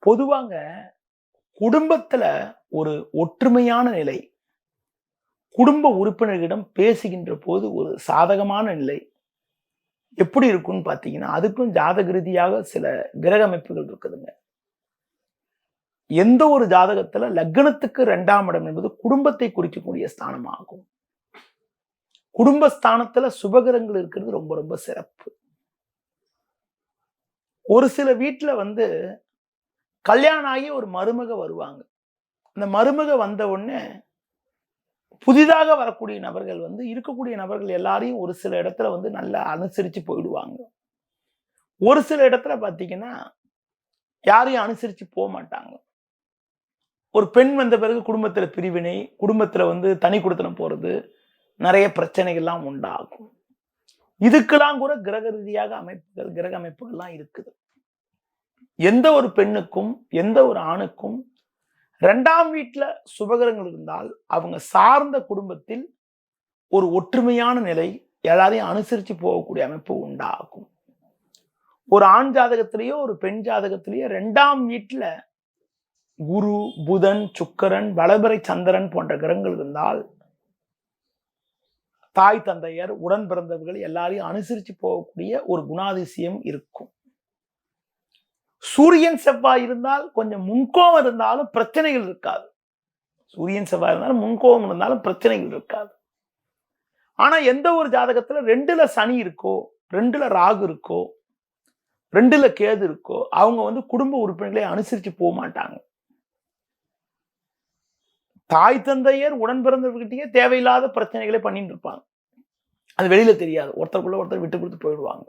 பொதுவாங்க குடும்பத்துல ஒரு ஒற்றுமையான நிலை, குடும்ப உறுப்பினர்களிடம் பேசுகின்ற போது ஒரு சாதகமான நிலை எப்படி இருக்கும்னு பார்த்தீங்கன்னா, அதுக்கும் ஜாதக ரீதியாக சில கிரக அமைப்புகள் இருக்குதுங்க. எந்த ஒரு ஜாதகத்துல லக்னத்துக்கு 2ஆம் இடம் என்பது குடும்பத்தை குறிக்கக்கூடிய ஸ்தானமாகும். குடும்பஸ்தானத்துல சுபகிரகங்கள் இருக்கிறது ரொம்ப ரொம்ப சிறப்பு. ஒரு சில வீட்ல கல்யாணம் ஆகி ஒரு மருமக வருவாங்க. அந்த மருமக வந்த உடனே புதிதாக வரக்கூடிய நபர்கள் இருக்கக்கூடிய நபர்கள் எல்லாரையும் ஒரு சில இடத்துல நல்லா அனுசரிச்சு போயிடுவாங்க. ஒரு சில இடத்துல பார்த்தீங்கன்னா, யாரையும் அனுசரிச்சு மாட்டாங்க. ஒரு பெண் வந்த பிறகு குடும்பத்துல பிரிவினை, குடும்பத்துல தனி குடித்தனம் போறது, நிறைய பிரச்சனைகள்லாம் உண்டாகும். இதுக்கெல்லாம் கூட கிரக ரீதியாக கிரக அமைப்புகள்லாம் இருக்குது. எந்த ஒரு பெண்ணுக்கும், எந்த ஒரு ஆணுக்கும் 2ஆம் வீட்டுல சுபகிரகங்கள் இருந்தால் அவங்க சார்ந்த குடும்பத்தில் ஒரு ஒற்றுமையான நிலை, எல்லாரையும் அனுசரிச்சு போகக்கூடிய அமைப்பு உண்டாகும். ஒரு ஆண் ஜாதகத்திலேயோ ஒரு பெண் ஜாதகத்திலேயோ 2ஆம் வீட்டுல குரு, புதன், சுக்கிரன், வளபிறை சந்திரன் போன்ற கிரகங்கள் இருந்தால் தாய் தந்தையர், உடன் பிறந்தவர்கள் எல்லாரையும் அனுசரிச்சு போகக்கூடிய ஒரு குணாதிசயம் இருக்கும். சூரியன் செவ்வாய் இருந்தால் கொஞ்சம் முன்கோபம் இருந்தாலும் பிரச்சனைகள் இருக்காது. சூரியன் செவ்வாய் இருந்தாலும் முன்கோபம் இருந்தாலும் பிரச்சனைகள் இருக்காது. ஆனா எந்த ஒரு ஜாதகத்துல 2ல சனி இருக்கோ, 2ல ராகு இருக்கோ, 2ல கேது இருக்கோ, அவங்க குடும்ப உறுப்பினர்களை அனுசரிச்சு போக மாட்டாங்க. தாய் தந்தையர் உடன் பிறந்தவர்கிட்டயே தேவையில்லாத பிரச்சனைகளை பண்ணிட்டு இருப்பாங்க. அது வெளியில தெரியாது. ஒருத்தருக்குள்ள ஒருத்தர் விட்டு கொடுத்து போயிடுவாங்க.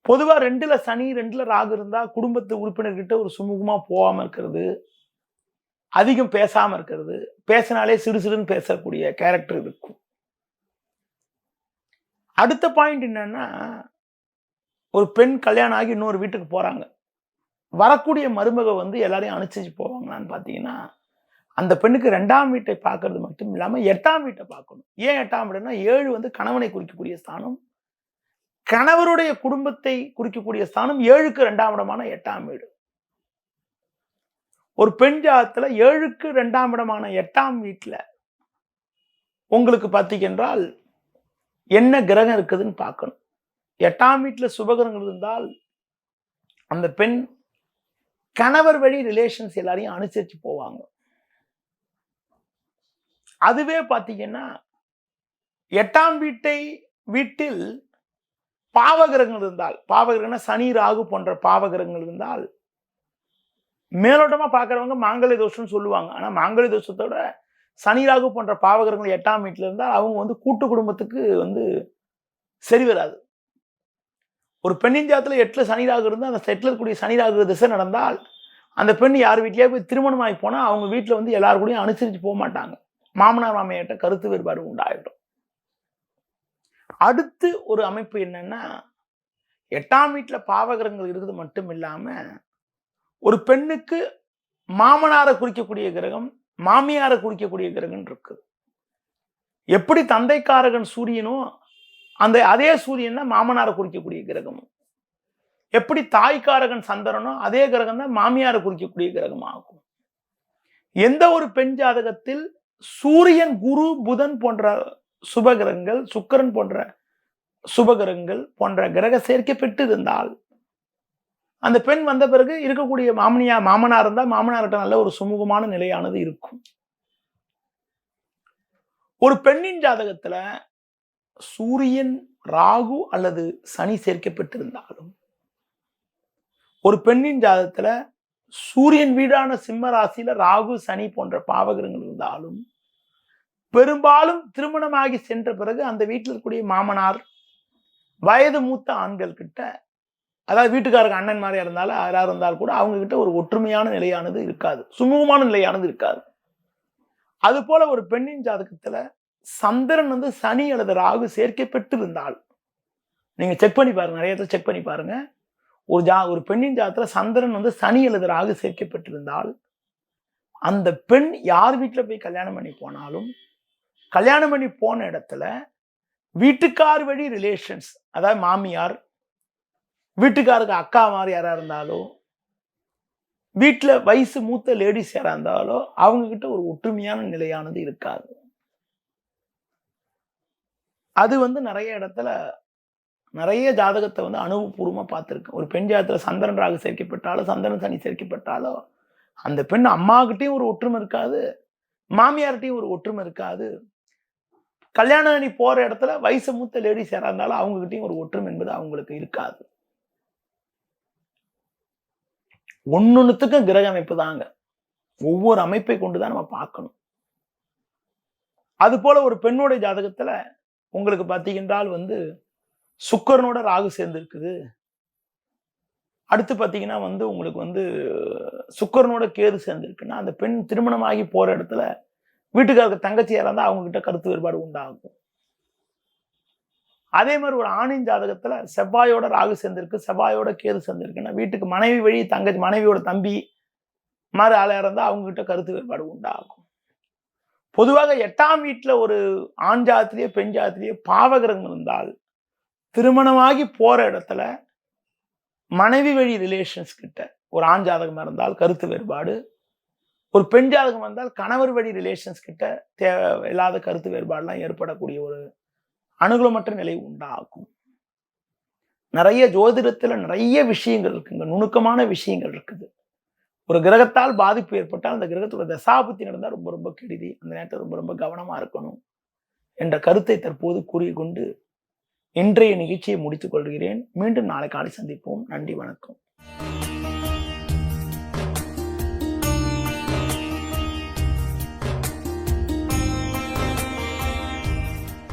பொதுவா 2ல சனி, 2ல ராகு இருந்தா குடும்பத்து உறுப்பினர்கிட்ட ஒரு சுமூகமா போகாம இருக்கிறது, அதிகம் பேசாம இருக்கிறது, பேசினாலே சிறுசிறுன்னு பேசக்கூடிய கேரக்டர் இருக்கும். அடுத்த பாயிண்ட் என்னன்னா, ஒரு பெண் கல்யாணம் ஆகி இன்னொரு வீட்டுக்கு போறாங்க. வரக்கூடிய மருமக எல்லாரையும் அனுசரிச்சு போவாங்களான்னு பார்த்தீங்கன்னா, அந்த பெண்ணுக்கு 2ஆம் வீட்டை பார்க்கறது மட்டும் இல்லாம 8ஆம் வீட்டை பார்க்கணும். ஏன் 8ஆம் வீடுனா 7 கணவனை குறிக்கக்கூடிய ஸ்தானம். கணவருடைய குடும்பத்தை குறிக்கக்கூடிய ஸ்தானம் 7க்கு 2ஆம் இடமான 8ஆம் வீடு. ஒரு பெண் ஜாதகத்துல 7க்கு 2ஆம் இடமான 8ஆம் வீட்டுல உங்களுக்கு பார்த்தீங்கன்றால் என்ன கிரகம் இருக்குதுன்னு பார்க்கணும். 8ஆம் வீட்டுல சுபகிரகங்கள் இருந்தால் அந்த பெண் கணவர் வழி ரிலேஷன்ஸ் எல்லாரையும் அனுசரிச்சு போவாங்க. அதுவே பார்த்தீங்கன்னா 8ஆம் வீட்டில் பாவகிரகங்கள் இருந்தால், பாவகிரகம்னா சனி, ராகு போன்ற பாவகிரகங்கள் இருந்தால் மேலோட்டமா பார்க்கறவங்க மாங்கல்ய தோஷம்னு சொல்லுவாங்க. ஆனா மாங்கல்ய தோஷத்தோட சனி, ராகு போன்ற பாவகிரகங்கள் 8ஆம் வீட்டுல இருந்தால் அவங்க கூட்டு குடும்பத்துக்கு சரி வராது. ஒரு பெண்ணின் ஜாதகத்துல 8ல சனி, ராகு இருந்தால் அந்த செட்டில் இருக்கக்கூடிய சனி, ராகு திசை நடந்தால் அந்த பெண் யார் வீட்லயே போய் திருமணமாகி போனா அவங்க வீட்டுல எல்லாரு கூடயும் அனுசரிச்சு போக மாட்டாங்க. மாமனார் மாமியார்ட்ட கருத்து வேறுபாடு உண்டாயிடும். அடுத்து ஒரு அமைப்பு என்னன்னா, 8ஆம் வீட்டுல பாவகிரகங்கள் இருக்குது மட்டும் இல்லாம ஒரு பெண்ணுக்கு மாமனாரை குறிக்கக்கூடிய கிரகம், மாமியாரை குறிக்கக்கூடிய கிரகம் இருக்கு. எப்படி தந்தைக்காரகன் சூரியனோ அதே சூரியன் தான் மாமனாரை குறிக்கக்கூடிய கிரகம். எப்படி தாய்க்காரகன் சந்திரனோ அதே கிரகம் தான் மாமியாரை குறிக்கக்கூடிய கிரகம் ஆகும். எந்த ஒரு பெண் ஜாதகத்தில் சூரியன், குரு, புதன் போன்ற சுபகிரகங்கள், சுக்கிரன் போன்ற சுபகிரகங்கள் போன்ற கிரக சேர்க்கை பெற்று இருந்தால் அந்த பெண் வந்த பிறகு இருக்கக்கூடிய மாமனார் இருந்தால் மாமனார்கிட்ட நல்ல ஒரு சுமூகமான நிலையானது இருக்கும். ஒரு பெண்ணின் ஜாதகத்துல சூரியன், ராகு அல்லது சனி சேர்க்கப்பட்டிருந்தாலும், ஒரு பெண்ணின் ஜாதகத்துல சூரியன் வீடான சிம்ம ராசியில ராகு, சனி போன்ற பாவகிரகங்கள் இருந்தாலும் பெரும்பாலும் திருமணமாகி சென்ற பிறகு அந்த வீட்டில் இருக்கக்கூடிய மாமனார், வயது மூத்த ஆண்கள் கிட்ட, அதாவது வீட்டுக்காரங்க அண்ணன் மாதிரியா இருந்தாலும் யாராவது இருந்தாலும் கூட அவங்க கிட்ட ஒரு ஒற்றுமையான நிலையானது இருக்காது, சுமூகமான நிலையானது இருக்காது. அது போல ஒரு பெண்ணின் ஜாதகத்துல சந்திரன் சனி அல்லது ராகு சேர்க்கை பெற்று இருந்தால், நீங்க செக் பண்ணி பாருங்க, நிறைய இடத்துல செக் பண்ணி பாருங்க. ஒரு பெண்ணின் ஜாதகத்துல சந்திரன் சனி அல்லது ராகு சேர்க்கை பெற்றிருந்தால் அந்த பெண் யார் வீட்டுல போய் கல்யாணம் பண்ணி போனாலும், கல்யாணம் பண்ணி போன இடத்துல வீட்டுக்கார் வழி ரிலேஷன்ஸ், அதாவது மாமியார், வீட்டுக்காருக்கு அக்கா மாதிரி யாரா இருந்தாலோ, வீட்டுல வயசு மூத்த லேடிஸ் யாரா இருந்தாலோ, அவங்க கிட்ட ஒரு ஒற்றுமையான நிலையானது இருக்காது. அது வந்து நெறைய இடத்துல நெறைய ஜாதகத்த வந்து அனுபவபூர்வமா பார்த்திருக்கேன். ஒரு பெண் ஜாதகத்துல சந்திரன் ராகு சேர்க்கப்பட்டாலோ, சந்திரன் சனி சேர்க்கப்பட்டாலோ, அந்த பெண் அம்மாகிட்டயும் ஒரு ஒற்றுமை இருக்காது. மாமியார்ட்டயும் ஒரு ஒற்றுமை இருக்காது. கல்யாணம் ஆகி போற இடத்துல வயசு மூத்த லேடிஸ் யாரா இருந்தாலும் அவங்ககிட்டயும் ஒரு ஒற்றுமை என்பது அவங்களுக்கு இருக்காது. ஒண்ணொண்ணுத்துக்கும் கிரக அமைப்பு தாங்க. ஒவ்வொரு அமைப்பை கொண்டு தான் நம்ம பார்க்கணும். அதுபோல ஒரு பெண்ணுடைய ஜாதகத்துல உங்களுக்கு பார்த்தீங்கன்றால் வந்து சுக்கிரனோட ராகு சேர்ந்திருக்குது. அடுத்து பார்த்தீங்கன்னா வந்து உங்களுக்கு வந்து சுக்கிரனோட கேது சேர்ந்திருக்குன்னா, அந்த பெண் திருமணமாகி போற இடத்துல வீட்டுக்காரருக்கு தங்கச்சி யாரா இருந்தா அவங்க கிட்ட கருத்து வேறுபாடு உண்டாகும். அதே மாதிரி ஒரு ஆணின் ஜாதகத்துல செவ்வாயோட ராகு சேர்ந்திருக்கு, செவ்வாயோட கேது சேர்ந்திருக்குன்னா, வீட்டுக்கு மனைவி வழி தங்கச்சி மனைவியோட தம்பி மாரி ஆளா இருந்தா அவங்க கிட்ட கருத்து வேறுபாடு உண்டாகும். பொதுவாக 8ஆம் வீட்ல ஒரு ஆண் ஜாதத்திலேயோ, பெண் ஜாதத்திலேயோ பாவகிரகம் இருந்தால், திருமணமாகி போற இடத்துல மனைவி வழி ரிலேஷன்ஸ் கிட்ட ஒரு ஆண் ஜாதகமா இருந்தால் கருத்து வேறுபாடு, ஒரு பெண் ஜாதகம் வந்தால் கணவர் வழி ரிலேஷன்ஸ் கிட்ட தேவையில்லாத கருத்து வேறுபாடுலாம் ஏற்படக்கூடிய ஒரு அனுகூலமற்ற நிலை உண்டாகும். நெறைய ஜோதிடத்துல நெறைய விஷயங்கள் இருக்குங்க. நுணுக்கமான விஷயங்கள் இருக்குது. ஒரு கிரகத்தால் பாதிப்பு ஏற்பட்டால் அந்த கிரகத்தோட தசாபுத்தி நடந்தா ரொம்ப ரொம்ப கெடுதி. அந்த நேரத்துல ரொம்ப ரொம்ப கவனமா இருக்கணும் என்ற கருத்தை தற்போது கூறிக்கொண்டு இன்றைய நிகழ்ச்சியை முடித்துக் கொள்கிறேன். மீண்டும் நாளை காலை சந்திப்போம். நன்றி, வணக்கம்.